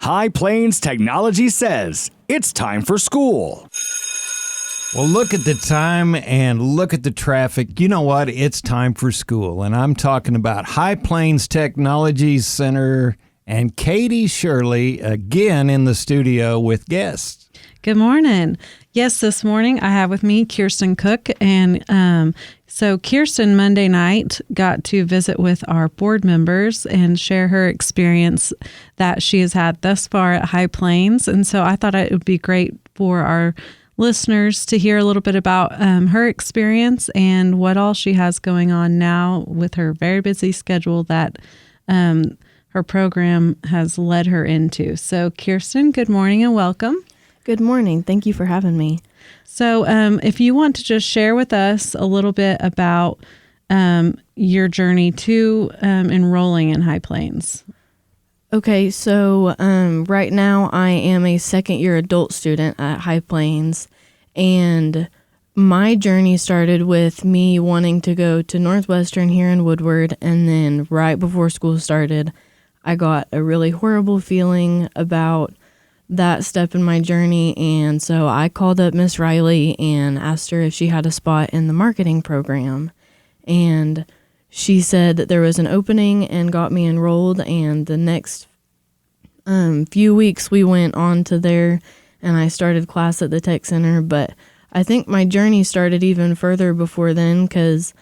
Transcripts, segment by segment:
High Plains Technology says it's time for school. Well, look at the time and look at the traffic. You know what? It's time for school. And I'm talking about High Plains Technology Center and Katie Shirley again in the studio with guests. Good morning. Yes, this morning I have with me Kyrstan Cook. And so Kyrstan Monday night got to visit with our board members and share her experience that she has had thus far at High Plains. And so I thought it would be great for our listeners to hear a little bit about her experience and what all she has going on now with her very busy schedule that her program has led her into. So Kyrstan, good morning and welcome. Good morning. Thank you for having me. So if you want to just share with us a little bit about your journey to enrolling in High Plains. Okay, so right now I am a second-year adult student at High Plains, and my journey started with me wanting to go to Northwestern here in Woodward, and then right before school started, I got a really horrible feeling about that step in my journey, and so I called up Miss Riley and asked her if she had a spot in the marketing program, and she said that there was an opening and got me enrolled, and the next few weeks we went on to there, and I started class at the Tech Center, but I think my journey started even further before then because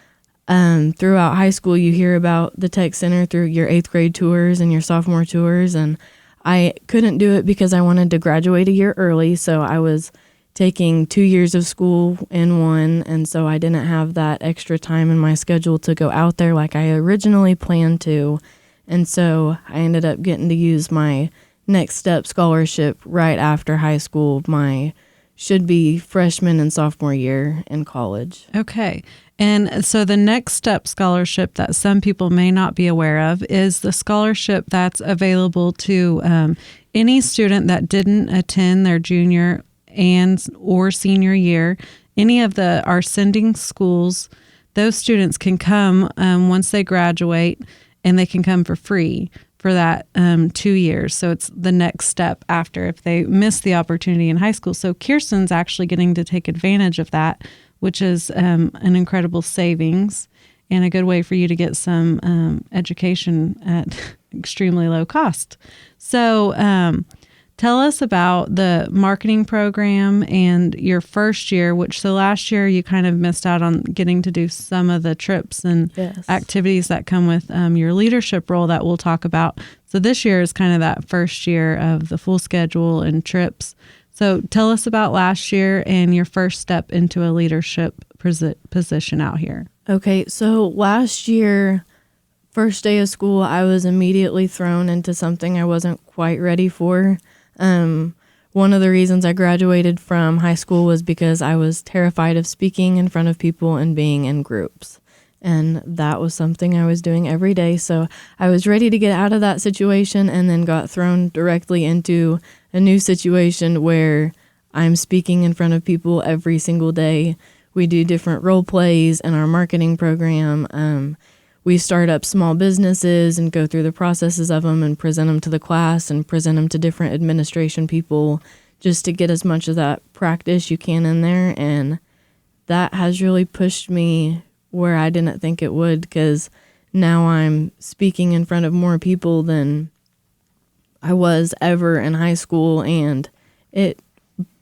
throughout high school you hear about the Tech Center through your 8th grade tours and your sophomore tours, and I couldn't do it because I wanted to graduate a year early, so I was taking 2 years of school in one, and so I didn't have that extra time in my schedule to go out there like I originally planned to, and so I ended up getting to use my Next Step Scholarship right after high school, my should-be freshman and sophomore year in college. Okay. And so the Next Step Scholarship that some people may not be aware of is the scholarship that's available to any student that didn't attend their junior and or senior year. Any of our sending schools, those students can come once they graduate, and they can come for free for that 2 years. So it's the next step after if they miss the opportunity in high school. So Kyrstan's actually getting to take advantage of that, which is an incredible savings and a good way for you to get some education at extremely low cost. So tell us about the marketing program and your first year, which so last year you kind of missed out on getting to do some of the trips and activities that come with your leadership role that we'll talk about. So this year is kind of that first year of the full schedule and trips. So tell us about last year and your first step into a leadership position out here. Okay, so last year, first day of school, I was immediately thrown into something I wasn't quite ready for. One of the reasons I graduated from high school was because I was terrified of speaking in front of people and being in groups. And that was something I was doing every day. So I was ready to get out of that situation and then got thrown directly into a new situation where I'm speaking in front of people every single day. We do different role plays in our marketing program. We start up small businesses and go through the processes of them and present them to the class and present them to different administration people just to get as much of that practice you can in there. And that has really pushed me where I didn't think it would, because now I'm speaking in front of more people than I was ever in high school, and it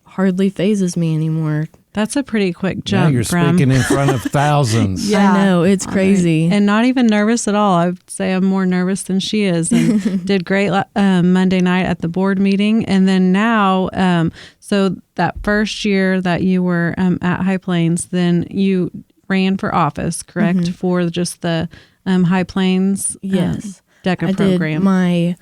hardly phases me anymore. That's a pretty quick jump. Yeah, you're speaking in front of thousands. Yeah, I know. It's crazy. And not even nervous at all. I would say I'm more nervous than she is, and did great Monday night at the board meeting. And then now, so that first year that you were at High Plains, then you ran for office, correct? Mm-hmm. For just the High Plains DECA program. I did my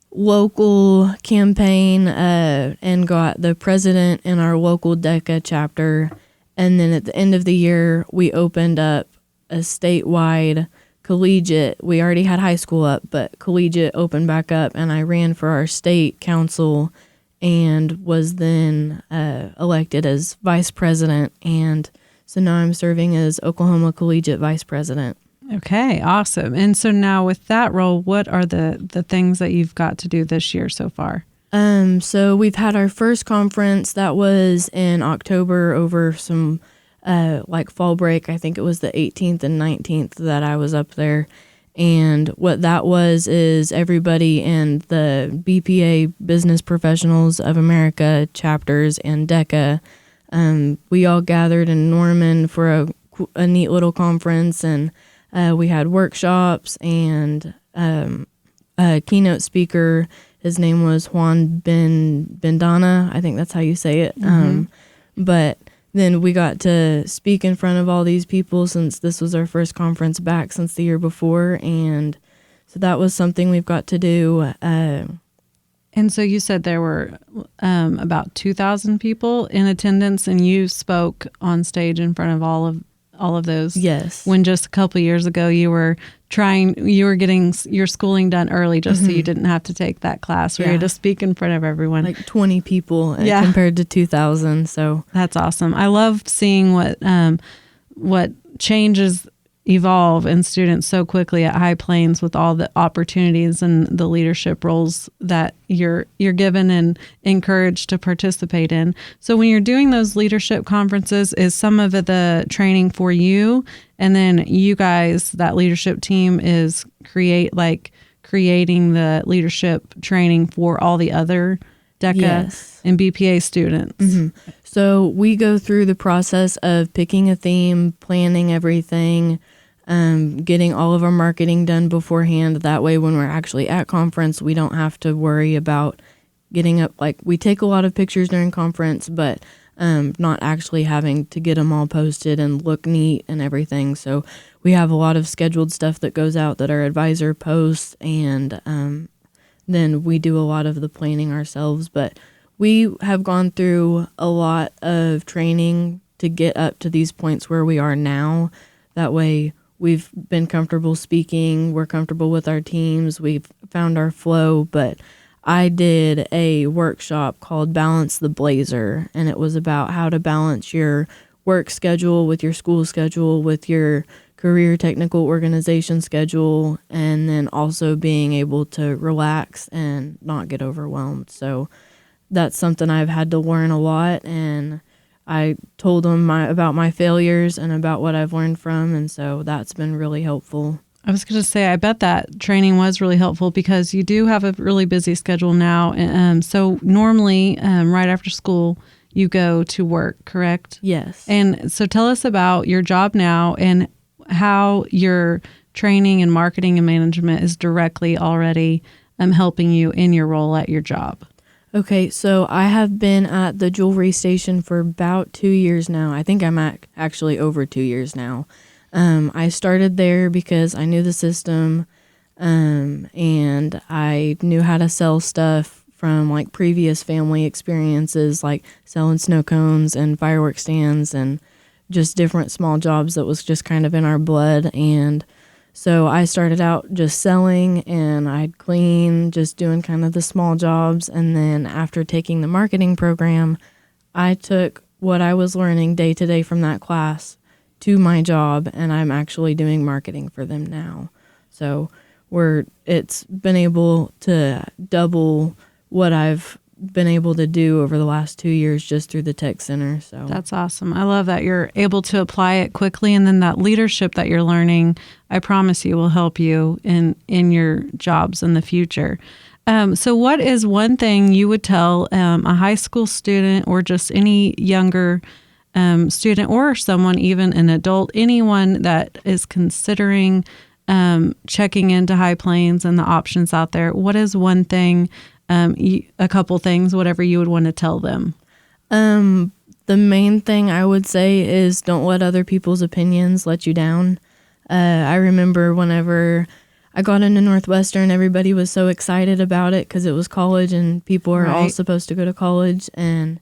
local campaign and got the president in our local DECA chapter. And then at the end of the year, we opened up a statewide Collegiate. We already had high school up, but Collegiate opened back up, and I ran for our state council and was then elected as vice president. And so now I'm serving as Oklahoma Collegiate vice president. Okay, awesome. And so now with that role, what are the things that you've got to do this year so far? So we've had our first conference that was in October over some like fall break. I think it was the 18th and 19th that I was up there. And what that was is everybody in the BPA Business Professionals of America chapters and DECA. We all gathered in Norman for a neat little conference, and we had workshops and a keynote speaker. His name was Juan Bendana. I think that's how you say it. But then we got to speak in front of all these people since this was our first conference back since the year before. And so that was something we've got to do. And so you said there were about 2,000 people in attendance, and you spoke on stage in front of all of those. Yes. When just a couple of years ago you were getting your schooling done early just so you didn't have to take that class where you had to speak in front of everyone. Like 20 people compared to 2,000. So that's awesome. I love seeing what changes evolve in students so quickly at High Plains with all the opportunities and the leadership roles that you're given and encouraged to participate in. So when you're doing those leadership conferences, is some of the training for you, and then you guys, that leadership team, is creating the leadership training for all the other DECA and BPA students? So we go through the process of picking a theme, planning everything, getting all of our marketing done beforehand. That way, when we're actually at conference, we don't have to worry about getting up. Like, we take a lot of pictures during conference, but not actually having to get them all posted and look neat and everything. So we have a lot of scheduled stuff that goes out that our advisor posts, and then we do a lot of the planning ourselves. But we have gone through a lot of training to get up to these points where we are now. That way, we've been comfortable speaking. We're comfortable with our teams. We've found our flow. But I did a workshop called Balance the Blazer, and it was about how to balance your work schedule with your school schedule, with your career technical organization schedule, and then also being able to relax and not get overwhelmed. So that's something I've had to learn a lot, and I told them about my failures and about what I've learned from, and so that's been really helpful. I was going to say, I bet that training was really helpful because you do have a really busy schedule now. So normally, right after school, you go to work, correct? Yes. And so tell us about your job now and how your training and marketing and management is directly already helping you in your role at your job. Okay, so I have been at the jewelry station for about 2 years now. I think I'm actually over 2 years now. I started there because I knew the system, and I knew how to sell stuff from like previous family experiences, like selling snow cones and fireworks stands and just different small jobs that was just kind of in our blood. And so I started out just selling, and I'd clean, just doing kind of the small jobs. And then after taking the marketing program, I took what I was learning day to day from that class to my job, and I'm actually doing marketing for them now. So it's been able to double what I've been able to do over the last 2 years just through the tech center. So that's awesome. I love that you're able to apply it quickly, and then that leadership that you're learning, I promise you, will help you in your jobs in the future. So what is one thing you would tell a high school student or just any younger student, or someone, even an adult, anyone that is considering checking into High Plains and the options out there? What is one thing, a couple things, whatever you would want to tell them? The main thing I would say is don't let other people's opinions let you down. I remember whenever I got into Northwestern, everybody was so excited about it because it was college and people are all supposed to go to college. And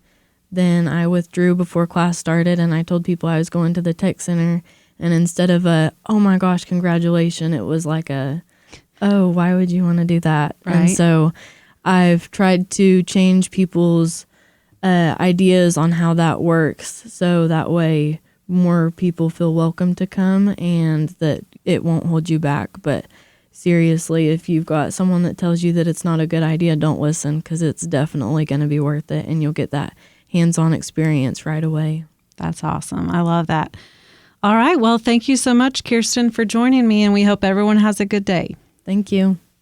then I withdrew before class started, and I told people I was going to the tech center. And instead of oh my gosh, congratulations, it was like oh, why would you want to do that? Right. And so I've tried to change people's ideas on how that works, so that way more people feel welcome to come and that it won't hold you back. But seriously. If you've got someone that tells you that it's not a good idea, don't listen, because it's definitely going to be worth it, and you'll get that hands-on experience right away. That's awesome. I love that. All right. Well, thank you so much, Kyrstan, for joining me, and we hope everyone has a good day. Thank you.